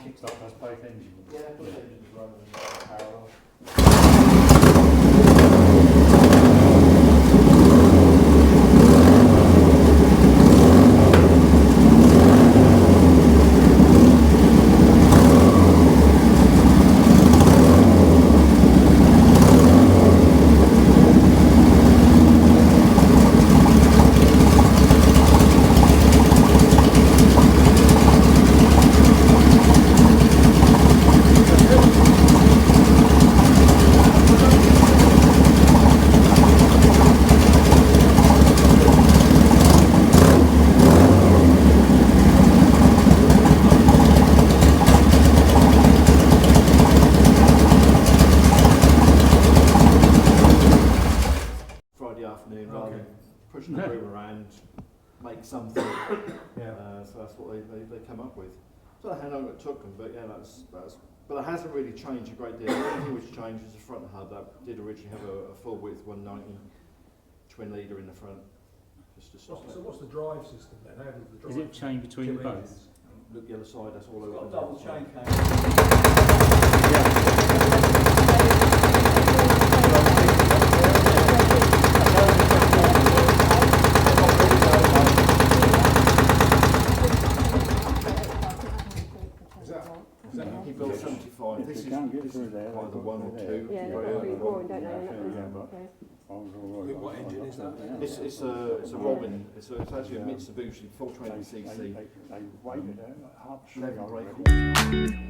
Kickstart does both engines. Yeah, both engines run in parallel. Friday afternoon, rather than pushing the room around, make something. So that's what they come up with. So I don't know how long it took them, but yeah, that's. But it hasn't really changed a great deal. The only thing which changed is the front hub. That did originally have a full width 190 twin leader in the front. Just to stop So what's the drive system then? How does the drive? Is it chain between the both? Look the other side. That's all It's over. got a double chain cable. He built 75. This is either one or two. Yeah, Very they've got early really one. boring, don't they? What engine is that? It's a Robin. It's actually a Mitsubishi 420cc. They waited up 11 brake horsepower.